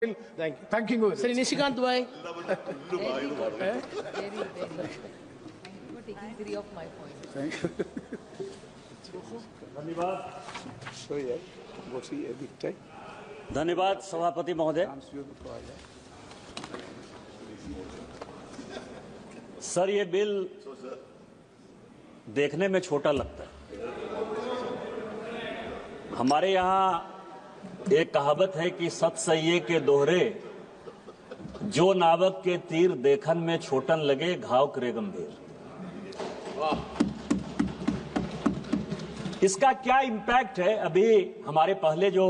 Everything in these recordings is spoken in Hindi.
Thank you. Sir Nishikant bhai. Very, very. Thank you for taking 3 of my points. Thank you. धन्यवाद सभापति महोदय। सर, ये बिल देखने में छोटा लगता है। हमारे यहाँ एक कहावत है कि सत सइये के दोहरे, जो नावक के तीर देखन में छोटन लगे, घाव करे गंभीर। इसका क्या इम्पैक्ट है? अभी हमारे पहले जो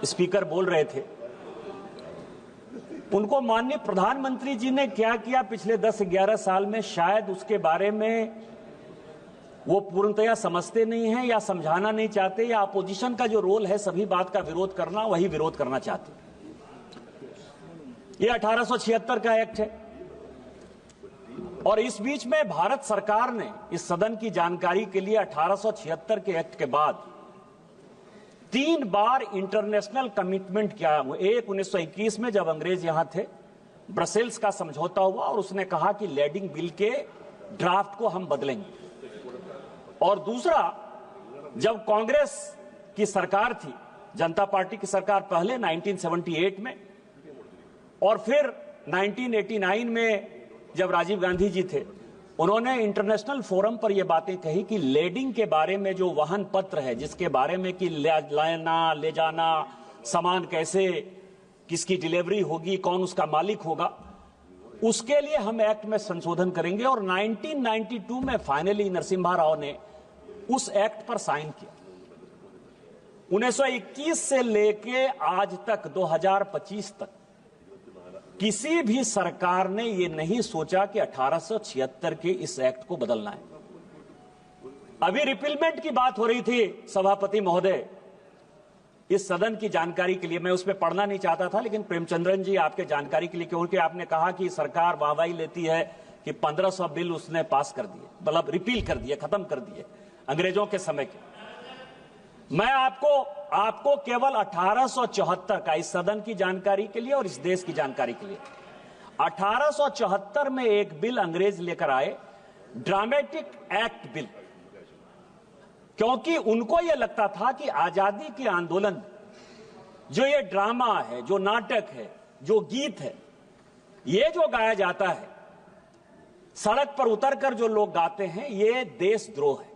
स्पीकर बोल रहे थे, उनको माननीय प्रधानमंत्री जी ने क्या किया पिछले 10-11 साल में, शायद उसके बारे में वो पूर्णतया समझते नहीं हैं या समझाना नहीं चाहते, या अपोजिशन का जो रोल है सभी बात का विरोध करना, वही विरोध करना चाहते। ये 1876 का एक्ट है और इस बीच में भारत सरकार ने इस सदन की जानकारी के लिए 1876 के एक्ट के बाद 3 बार इंटरनेशनल कमिटमेंट किया। एक 1921 में जब अंग्रेज यहां थे, ब्रसेल्स का समझौता हुआ और उसने कहा कि लैंडिंग बिल के ड्राफ्ट को हम बदलेंगे। और दूसरा, जब कांग्रेस की सरकार थी, जनता पार्टी की सरकार पहले 1978 में, और फिर 1989 में जब राजीव गांधी जी थे, उन्होंने इंटरनेशनल फोरम पर यह बातें कही कि लैंडिंग के बारे में जो वाहन पत्र है, जिसके बारे में कि लाना ले जाना, सामान कैसे, किसकी डिलीवरी होगी, कौन उसका मालिक होगा, उसके लिए हम एक्ट में संशोधन करेंगे। और 1992 में फाइनली नरसिम्हा राव ने उस एक्ट पर साइन किया। 1921 से लेके आज तक 2025 तक किसी भी सरकार ने यह नहीं सोचा कि 1876 के इस एक्ट को बदलना है। अभी रिपीलमेंट की बात हो रही थी सभापति महोदय, इस सदन की जानकारी के लिए, मैं उसमें पढ़ना नहीं चाहता था, लेकिन प्रेमचंद्रन जी आपके जानकारी के लिए, क्योंकि आपने कहा कि सरकार वाहवाही लेती है कि 1500 बिल उसने पास कर दिए, मतलब रिपील कर दिए, खत्म कर दिए अंग्रेजों के समय के। मैं आपको केवल 1874 का, इस सदन की जानकारी के लिए और इस देश की जानकारी के लिए, 1874 में एक बिल अंग्रेज लेकर आए, ड्रामेटिक एक्ट बिल, क्योंकि उनको यह लगता था कि आजादी के आंदोलन, जो ये ड्रामा है, जो नाटक है, जो गीत है, ये जो गाया जाता है, सड़क पर उतरकर जो लोग गाते हैं, ये देशद्रोह है।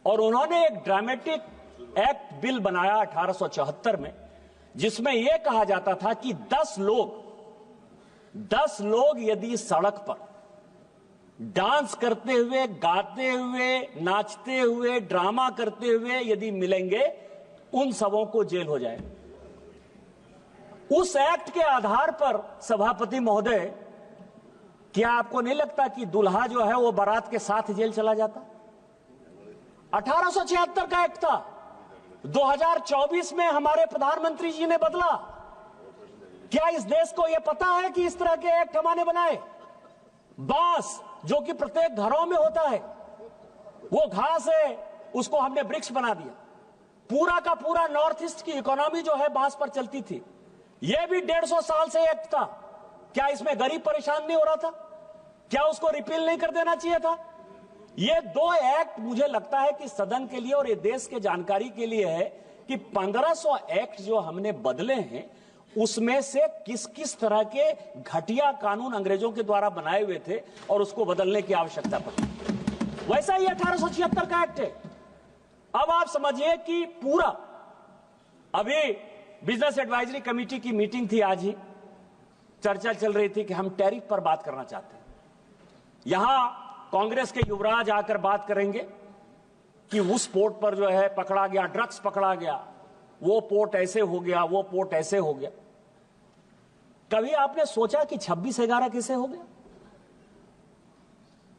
और उन्होंने एक ड्रामेटिक एक्ट बिल बनाया 1874 में, जिसमें यह कहा जाता था कि 10 लोग यदि सड़क पर डांस करते हुए, गाते हुए, नाचते हुए, ड्रामा करते हुए यदि मिलेंगे, उन सबों को जेल हो जाए। उस एक्ट के आधार पर सभापति महोदय, क्या आपको नहीं लगता कि दुल्हा जो है वो बारात के साथ जेल चला जाता? 1876 का एक्ट था, 2024 में हमारे प्रधानमंत्री जी ने बदला। क्या इस देश को यह पता है कि इस तरह के एक्ट हमने बनाए? बांस जो कि प्रत्येक घरों में होता है, वो घास है, उसको हमने वृक्ष बना दिया। पूरा का पूरा नॉर्थ ईस्ट की इकोनॉमी जो है बांस पर चलती थी। यह भी 150 साल से एक्ट था। क्या इसमें गरीब परेशान नहीं हो रहा था? क्या उसको रिपील नहीं कर देना चाहिए था? ये 2 एक्ट मुझे लगता है कि सदन के लिए और ये देश के जानकारी के लिए है कि 1500 एक्ट जो हमने बदले हैं, उसमें से किस किस तरह के घटिया कानून अंग्रेजों के द्वारा बनाए हुए थे और उसको बदलने की आवश्यकता पड़ी। वैसा ही 1876 का एक्ट है। अब आप समझिए कि पूरा, अभी बिजनेस एडवाइजरी कमेटी की मीटिंग थी, आज ही चर्चा चल रही थी कि हम टैरिफ पर बात करना चाहते हैं। यहां कांग्रेस के युवराज आकर बात करेंगे कि उस पोर्ट पर जो है पकड़ा गया, ड्रग्स पकड़ा गया, वो पोर्ट ऐसे हो गया, वो पोर्ट ऐसे हो गया। कभी आपने सोचा कि 26/11 कैसे हो गया?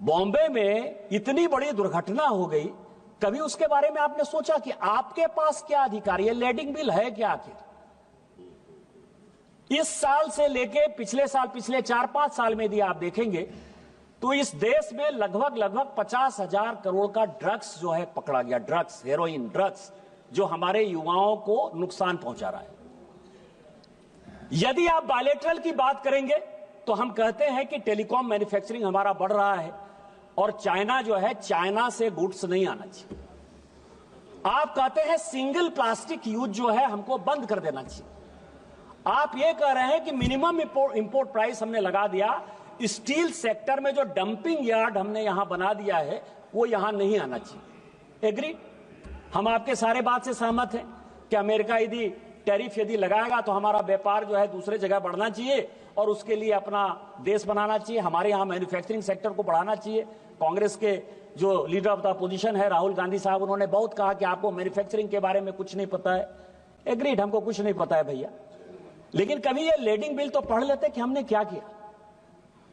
बॉम्बे में इतनी बड़ी दुर्घटना हो गई, कभी उसके बारे में आपने सोचा कि आपके पास क्या अधिकार? ये लैंडिंग बिल है क्या आखिर? इस साल से लेके पिछले साल, पिछले 4-5 साल में यदि आप देखेंगे तो इस देश में लगभग 50,000 करोड़ का ड्रग्स जो है पकड़ा गया। ड्रग्स, हेरोइन ड्रग्स, जो हमारे युवाओं को नुकसान पहुंचा रहा है। यदि आप बायलैटरल की बात करेंगे तो हम कहते हैं कि टेलीकॉम मैन्युफैक्चरिंग हमारा बढ़ रहा है और चाइना जो है, चाइना से गुड्स नहीं आना चाहिए। आप कहते हैं सिंगल प्लास्टिक यूज जो है हमको बंद कर देना चाहिए। आप ये कह रहे हैं कि मिनिमम इंपोर्ट प्राइस हमने लगा दिया, स्टील सेक्टर में जो डंपिंग यार्ड हमने यहां बना दिया है वो यहां नहीं आना चाहिए। एग्री? हम आपके सारे बात से सहमत हैं कि अमेरिका यदि टैरिफ यदि लगाएगा तो हमारा व्यापार जो है दूसरे जगह बढ़ना चाहिए और उसके लिए अपना देश बनाना चाहिए, हमारे यहां मैन्युफैक्चरिंग सेक्टर को बढ़ाना चाहिए। कांग्रेस के जो लीडर ऑफ द अपोजिशन है राहुल गांधी साहब, उन्होंने बहुत कहा कि आपको मैन्युफैक्चरिंग के बारे में कुछ नहीं पता है। एग्रीड, हमको कुछ नहीं पता है भैया, लेकिन कभी ये लेडिंग बिल तो पढ़ लेते कि हमने क्या किया।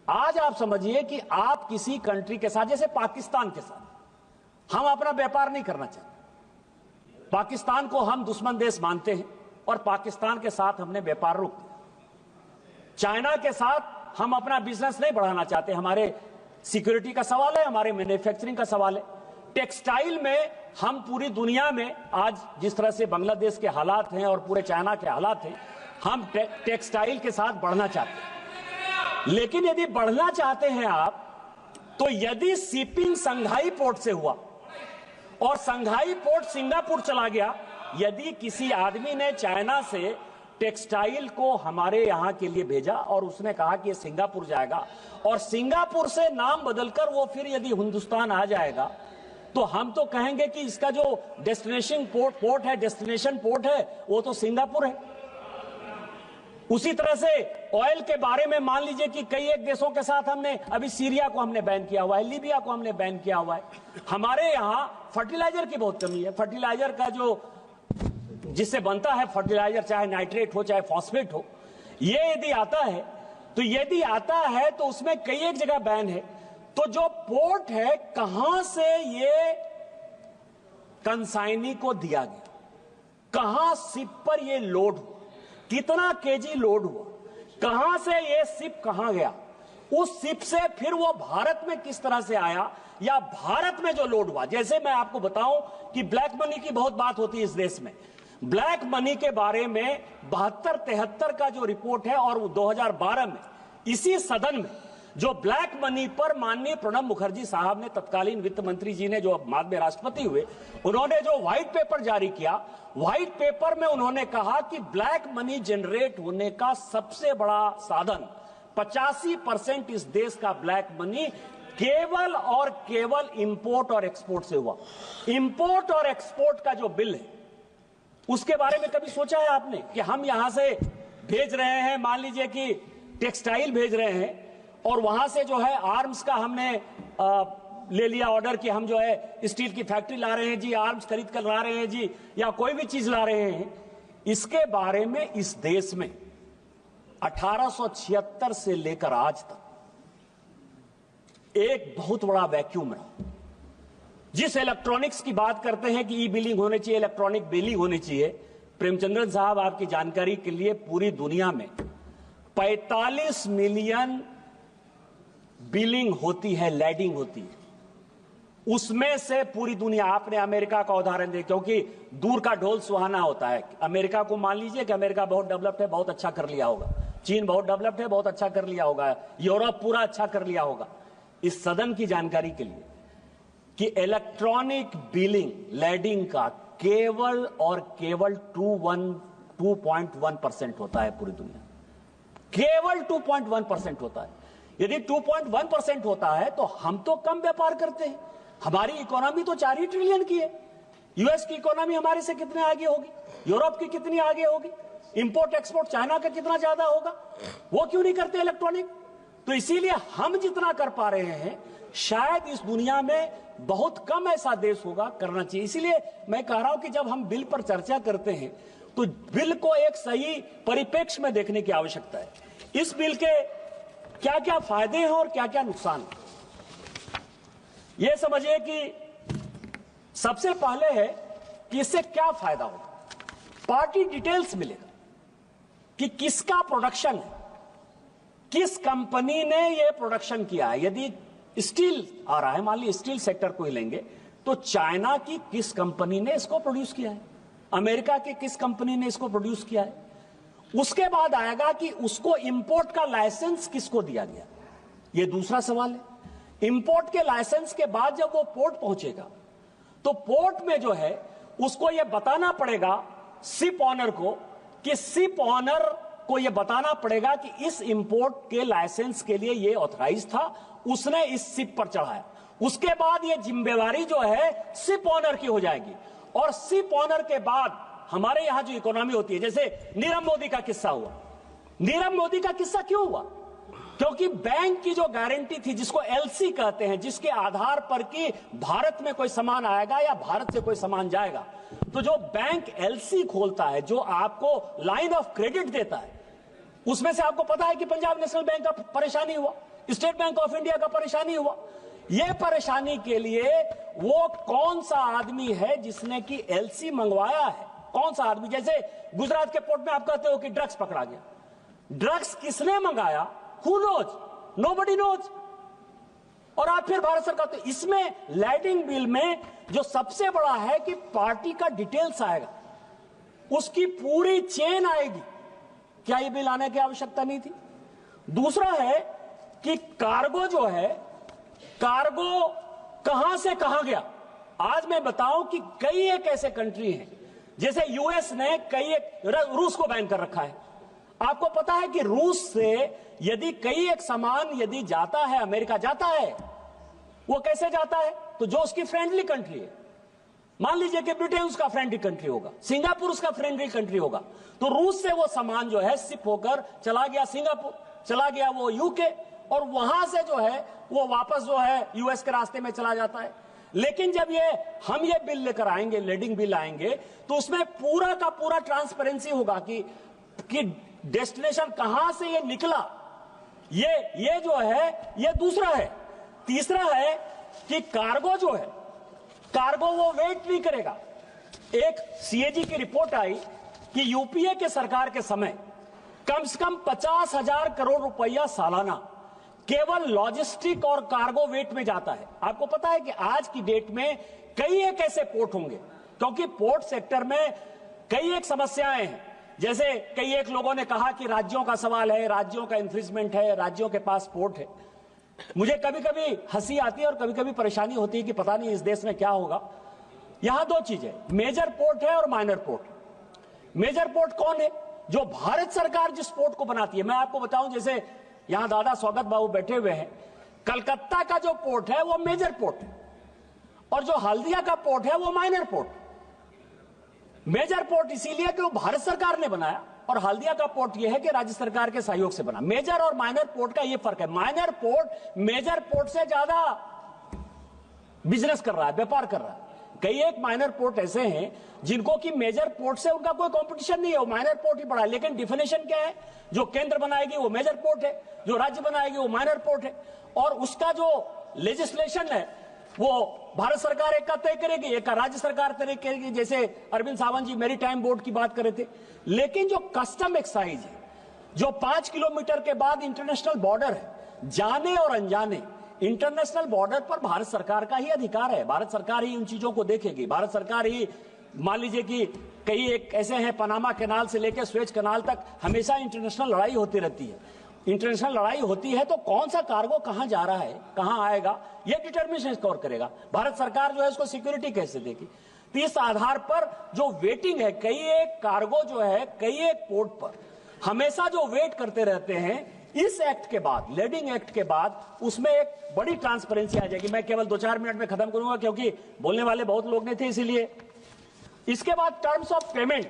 आज आप समझिए कि आप किसी कंट्री के साथ, जैसे पाकिस्तान के साथ हम अपना व्यापार नहीं करना चाहते, पाकिस्तान को हम दुश्मन देश मानते हैं और पाकिस्तान के साथ हमने व्यापार रोक दिया। चाइना के साथ हम अपना बिजनेस नहीं बढ़ाना चाहते, हमारे सिक्योरिटी का सवाल है, हमारे मैन्युफैक्चरिंग का सवाल है। टेक्सटाइल में हम पूरी दुनिया में आज जिस तरह से बांग्लादेश के हालात हैं और पूरे चाइना के हालात हैं, हम टेक्सटाइल के साथ बढ़ना चाहते हैं। लेकिन यदि बढ़ना चाहते हैं आप, तो यदि शिपिंग संघाई पोर्ट से हुआ और संघाई पोर्ट सिंगापुर चला गया, यदि किसी आदमी ने चाइना से टेक्सटाइल को हमारे यहां के लिए भेजा और उसने कहा कि ये सिंगापुर जाएगा और सिंगापुर से नाम बदलकर वो फिर यदि हिंदुस्तान आ जाएगा, तो हम तो कहेंगे कि इसका जो डेस्टिनेशन पोर्ट है, डेस्टिनेशन पोर्ट है, वो तो सिंगापुर है। उसी तरह से ऑयल के बारे में मान लीजिए कि कई एक देशों के साथ हमने, अभी सीरिया को हमने बैन किया हुआ है, लीबिया को हमने बैन किया हुआ है। हमारे यहां फर्टिलाइजर की बहुत कमी है। फर्टिलाइजर का जो जिससे बनता है फर्टिलाइजर, चाहे नाइट्रेट हो चाहे फॉस्फेट हो, ये यदि आता है तो उसमें कई एक जगह बैन है। तो जो पोर्ट है, कहां से ये कंसाइनी को दिया गया, कहां शिप पर ये लोड हुआ, कितना केजी लोड हुआ, कहां से ये शिप कहां गया, उस शिप से फिर वो भारत में किस तरह से आया, या भारत में जो लोड हुआ। जैसे मैं आपको बताऊं कि ब्लैक मनी की बहुत बात होती है इस देश में। ब्लैक मनी के बारे में 72-73 का जो रिपोर्ट है, और 2012 में इसी सदन में जो ब्लैक मनी पर माननीय प्रणब मुखर्जी साहब ने, तत्कालीन वित्त मंत्री जी ने, जो बाद में राष्ट्रपति हुए, उन्होंने जो व्हाइट पेपर जारी किया, व्हाइट पेपर में उन्होंने कहा कि ब्लैक मनी जनरेट होने का सबसे बड़ा साधन 85% इस देश का ब्लैक मनी केवल और केवल इंपोर्ट और एक्सपोर्ट से हुआ। इंपोर्ट और एक्सपोर्ट का जो बिल है, उसके बारे में कभी सोचा है आपने कि हम यहां से भेज रहे हैं, मान लीजिए कि टेक्सटाइल भेज रहे हैं और वहां से जो है आर्म्स का हमने ले लिया ऑर्डर कि हम जो है स्टील की फैक्ट्री ला रहे हैं जी, आर्म्स खरीद कर ला रहे हैं जी, या कोई भी चीज ला रहे हैं। इसके बारे में इस देश में 1876 से लेकर आज तक एक बहुत बड़ा वैक्यूम रहा। जिस इलेक्ट्रॉनिक्स की बात करते हैं कि ई बिलिंग होनी चाहिए, इलेक्ट्रॉनिक बिलिंग होनी चाहिए, प्रेमचंद्रन साहब आपकी जानकारी के लिए पूरी दुनिया में 45 मिलियन बिलिंग होती है, लैडिंग होती है। उसमें से पूरी दुनिया, आपने अमेरिका का उदाहरण दे, क्योंकि दूर का ढोल सुहाना होता है। अमेरिका को मान लीजिए कि अमेरिका बहुत डेवलप्ड है, बहुत अच्छा कर लिया होगा। चीन बहुत डेवलप्ड है, बहुत अच्छा कर लिया होगा। यूरोप पूरा अच्छा कर लिया होगा। इस सदन की जानकारी के लिए कि इलेक्ट्रॉनिक बिलिंग, लैडिंग का केवल और केवल 2.1% होता है पूरी दुनिया, केवल 2.1% होता है। यदि 2.1% होता है तो हम तो कम व्यापार करते हैं। हमारी इकोनॉमी तो 4 ही ट्रिलियन की है। यूएस की इकोनॉमी हमारे से कितने आगे होगी, यूरोप की कितनी आगे होगी, इंपोर्ट एक्सपोर्ट चाइना का कितना ज्यादा होगा। वो क्यों नहीं करते इलेक्ट्रॉनिक? तो इसीलिए हम जितना कर पा रहे हैं, शायद इस दुनिया में बहुत कम ऐसा देश होगा करना चाहिए। इसीलिए मैं कह रहा हूं कि जब हम बिल पर चर्चा करते हैं तो बिल को एक सही परिप्रेक्ष्य में देखने की आवश्यकता है। इस बिल के क्या क्या फायदे हैं और क्या क्या नुकसान है, यह समझिए कि सबसे पहले है कि इससे क्या फायदा होगा। पार्टी डिटेल्स मिलेगा कि किसका प्रोडक्शन है, किस कंपनी ने यह प्रोडक्शन किया है। यदि स्टील आ रहा है, मान लीजिए स्टील सेक्टर को ही लेंगे, तो चाइना की किस कंपनी ने इसको प्रोड्यूस किया है, अमेरिका की किस कंपनी ने इसको प्रोड्यूस किया है, उसके बाद आएगा कि उसको इंपोर्ट का लाइसेंस किसको दिया गया, यह दूसरा सवाल है। इंपोर्ट के लाइसेंस के बाद जब वो पोर्ट पहुंचेगा तो पोर्ट में जो है उसको यह बताना पड़ेगा शिप ऑनर को, कि शिप ऑनर को यह बताना पड़ेगा कि इस इंपोर्ट के लाइसेंस के लिए यह ऑथराइज था, उसने इस शिप पर चढ़ाया। उसके बाद यह जिम्मेवारी जो है शिप ऑनर की हो जाएगी, और शिप ऑनर के बाद हमारे यहां जो इकोनॉमी होती है, जैसे नीरव मोदी का किस्सा हुआ। नीरव मोदी का किस्सा क्यों हुआ? क्योंकि बैंक की जो गारंटी थी, जिसको एलसी कहते हैं, जिसके आधार पर कि भारत में कोई सामान आएगा या भारत से कोई सामान जाएगा, तो जो बैंक एलसी खोलता है, जो आपको लाइन ऑफ क्रेडिट देता है, उसमें से आपको पता है कि पंजाब नेशनल बैंक का परेशानी हुआ, स्टेट बैंक ऑफ इंडिया का परेशानी हुआ। यह परेशानी के लिए वो कौन सा आदमी है जिसने कि एलसी मंगवाया है? कौन सा आदमी? जैसे गुजरात के पोर्ट में आप कहते हो कि ड्रग्स पकड़ा गया, ड्रग्स किसने मंगाया? Who knows? Nobody knows. और आप फिर भारत सरकार, तो इसमें लैंडिंग बिल में जो सबसे बड़ा है कि पार्टी का डिटेल्स आएगा, उसकी पूरी चेन आएगी। क्या ये बिल आने की आवश्यकता नहीं थी? दूसरा है कि कार्गो जो है, कार्गो कहां से कहां गया। आज मैं बताऊं कि कई एक ऐसे कंट्री हैं, जैसे यूएस ने कई एक, रूस को बैन कर रखा है। आपको पता है कि रूस से यदि कई एक सामान यदि जाता है, अमेरिका जाता है, वो कैसे जाता है? तो जो उसकी फ्रेंडली कंट्री है, मान लीजिए कि ब्रिटेन उसका फ्रेंडली कंट्री होगा, सिंगापुर उसका फ्रेंडली कंट्री होगा, तो रूस से वो सामान जो है शिप होकर चला गया सिंगापुर, चला गया वो यूके, और वहां से जो है वो वापस जो है यूएस के रास्ते में चला जाता है। लेकिन जब हम ये बिल लेकर आएंगे, लैंडिंग बिल आएंगे, तो उसमें पूरा का पूरा ट्रांसपेरेंसी होगा कि डेस्टिनेशन कहां से ये निकला। ये जो है ये दूसरा है। तीसरा है कि कार्गो जो है, कार्गो वो वेट नहीं करेगा। एक सीएजी की रिपोर्ट आई कि यूपीए के सरकार के समय कम से कम 50,000 करोड़ रुपया सालाना केवल लॉजिस्टिक और कार्गो वेट में जाता है। आपको पता है कि आज की डेट में कई एक ऐसे पोर्ट होंगे, क्योंकि पोर्ट सेक्टर में कई एक समस्याएं हैं। जैसे कई एक लोगों ने कहा कि राज्यों का सवाल है, राज्यों का इन्फ्रिजमेंट है, राज्यों के पास पोर्ट है। मुझे कभी कभी हंसी आती है और कभी कभी परेशानी होती है कि पता नहीं इस देश में क्या होगा। यहां दो चीजें, मेजर पोर्ट है और माइनर पोर्ट। मेजर पोर्ट कौन है? जो भारत सरकार जिस पोर्ट को बनाती है। मैं आपको बताऊं, जैसे यहां दादा स्वागत बाबू बैठे हुए हैं, कलकत्ता का जो पोर्ट है वो मेजर पोर्ट है, और जो हल्दिया का पोर्ट है वो माइनर पोर्ट। मेजर पोर्ट इसीलिए कि वो भारत सरकार ने बनाया, और हल्दिया का पोर्ट यह है कि राज्य सरकार के सहयोग से बना। मेजर और माइनर पोर्ट का यह फर्क है। माइनर पोर्ट मेजर पोर्ट से ज्यादा बिजनेस कर रहा है, व्यापार कर रहा है। कई एक माइनर पोर्ट ऐसे हैं जिनको कि मेजर पोर्ट से उनका कोई कंपटीशन नहीं है, वो माइनर पोर्ट ही बड़ा है। लेकिन डिफिनेशन क्या है? जो केंद्र बनाएगी वो मेजर पोर्ट है, जो राज्य बनाएगी वो माइनर पोर्ट है, और उसका जो लेजिस्लेशन है वो भारत सरकार एक का तय करेगी, एक का राज्य सरकार तय करेगी। जैसे अरविंद सावंत जी मेरी टाइम बोर्ड की बात कर रहे थे। लेकिन जो कस्टम एक्साइज है, जो 5 किलोमीटर के बाद इंटरनेशनल बॉर्डर है, जाने और अनजाने इंटरनेशनल बॉर्डर पर भारत सरकार का ही अधिकार है। भारत सरकार ही उन चीजों को देखेगी। भारत सरकार ही, मान लीजिए कि कई एक ऐसे हैं, पनामा कैनाल से लेकर स्वेज कैनाल तक हमेशा इंटरनेशनल लड़ाई होती रहती है। इंटरनेशनल लड़ाई होती है तो कौन सा कार्गो कहां जा रहा है, कहां आएगा, यह डिटर्मिनेशन कौन करेगा? भारत सरकार जो है उसको सिक्योरिटी कैसे देगी? तो इस आधार पर जो वेटिंग है, कई एक कार्गो जो है कई एक पोर्ट पर हमेशा जो वेट करते रहते हैं, इस एक्ट के बाद, लैंडिंग एक्ट के बाद, उसमें एक बड़ी ट्रांसपेरेंसी आ जाएगी। मैं केवल 2-4 मिनट में खत्म करूंगा क्योंकि बोलने वाले बहुत लोग नहीं थे, इसीलिए। इसके बाद टर्म्स ऑफ पेमेंट,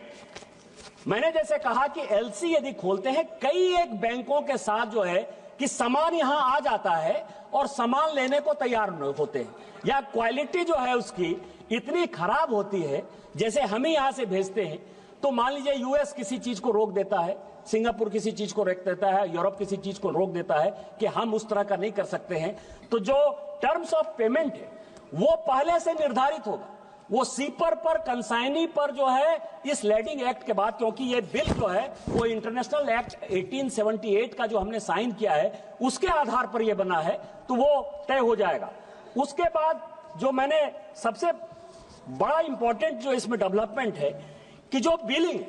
मैंने जैसे कहा कि एलसी यदि खोलते हैं, कई एक बैंकों के साथ जो है कि सामान यहां आ जाता है और सामान लेने को तैयार होते हैं, या क्वालिटी जो है उसकी इतनी खराब होती है, जैसे हम ही यहां से भेजते हैं, तो मान लीजिए यूएस किसी चीज को रोक देता है, सिंगापुर किसी चीज को रोक देता है, यूरोप किसी चीज को रोक देता है कि हम उस तरह का नहीं कर सकते हैं, तो जो टर्म्स ऑफ पेमेंट है वो पहले से निर्धारित होगा। वो सीपर पर, कंसाइनी पर जो है इस लैंडिंग एक्ट के बाद, क्योंकि ये बिल जो है वो इंटरनेशनल एक्ट 1878 का जो हमने साइन किया है उसके आधार पर ये बना है, तो वो तय हो जाएगा। उसके बाद जो मैंने सबसे बड़ा इंपॉर्टेंट जो इसमें डेवलपमेंट है कि जो बिलिंग,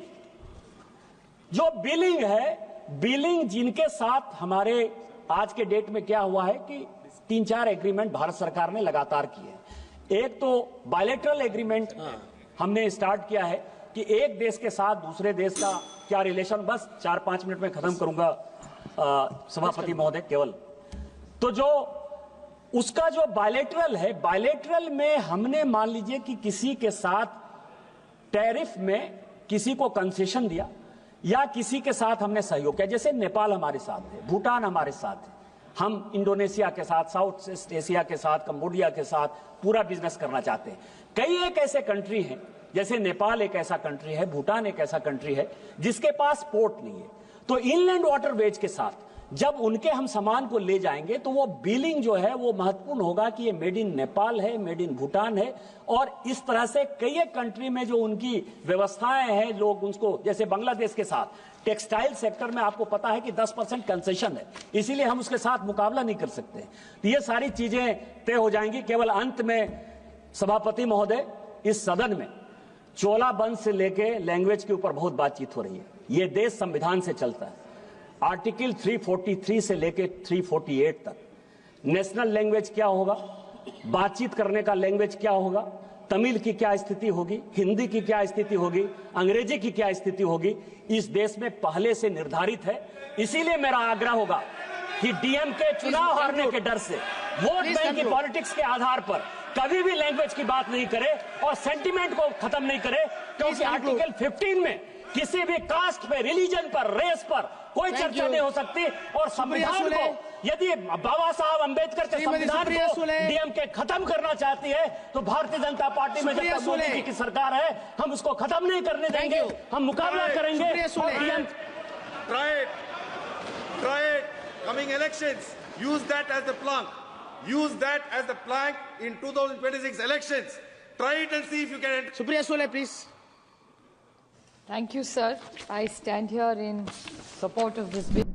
जो बिलिंग है, बिलिंग जिनके साथ हमारे आज के डेट में क्या हुआ है कि 3-4 एग्रीमेंट भारत सरकार ने लगातार किए। एक तो बायलैटरल एग्रीमेंट हमने स्टार्ट किया है कि एक देश के साथ दूसरे देश का क्या रिलेशन, बस 4-5 मिनट में खत्म करूंगा सभापति महोदय केवल। तो जो उसका जो बायलैटरल है, बायलैटरल में हमने मान लीजिए कि किसी के साथ टैरिफ में किसी को कंसेशन दिया या किसी के साथ हमने सहयोग किया, जैसे नेपाल हमारे साथ है, भूटान हमारे साथ है, हम इंडोनेशिया के साथ, साउथ ईस्ट एशिया के साथ, कंबोडिया के साथ पूरा बिजनेस करना चाहते हैं। कई एक ऐसे कंट्री हैं, जैसे नेपाल एक ऐसा कंट्री है, भूटान एक ऐसा कंट्री है जिसके पास पोर्ट नहीं है। तो इनलैंड वाटरवेज के साथ जब उनके हम सामान को ले जाएंगे तो वो बिलिंग जो है वो महत्वपूर्ण होगा कि ये मेड इन नेपाल है, मेड इन भूटान है। और इस तरह से कई एक कंट्री में जो उनकी व्यवस्थाएं हैं, लोग उसको, जैसे बांग्लादेश के साथ टेक्सटाइल सेक्टर में आपको पता है कि 10% कंसेशन है, इसीलिए हम उसके साथ मुकाबला नहीं कर सकते। तो ये सारी चीजें तय हो जाएंगी। केवल अंत में सभापति महोदय, इस सदन में चोला बंद से लेके लैंग्वेज के ऊपर बहुत बातचीत हो रही है। ये देश संविधान से चलता है, आर्टिकल 343 से लेके 348 तक। नेशनल लैंग्वेज क्या होगा, बातचीत करने का लैंग्वेज क्या होगा, तमिल की क्या स्थिति होगी, हिंदी की क्या स्थिति होगी, अंग्रेजी की क्या स्थिति होगी, इस देश में पहले से निर्धारित है। इसीलिए मेरा आग्रह होगा कि डीएमके चुनाव हारने के डर से वोट बैंक की पॉलिटिक्स के आधार पर कभी भी लैंग्वेज की बात नहीं करे और सेंटिमेंट को खत्म नहीं करे, क्योंकि आर्टिकल 15 में किसी भी कास्ट पे, रिलीजन पर, रेस पर कोई चर्चा नहीं हो सकती। और संविधान को, यदि बाबा साहब अंबेडकर के संविधान को डीएमके खत्म करना चाहती है तो भारतीय जनता पार्टी में जब तक मोदी जी की सरकार है हम उसको खत्म नहीं करने देंगे, हम मुकाबला करेंगे। Try it. Coming elections, use that as the plank. Use that as the plank in 2026 elections. Try it and see if you can. Supriya Sule, please. Thank you, sir. I stand here in support of this bill.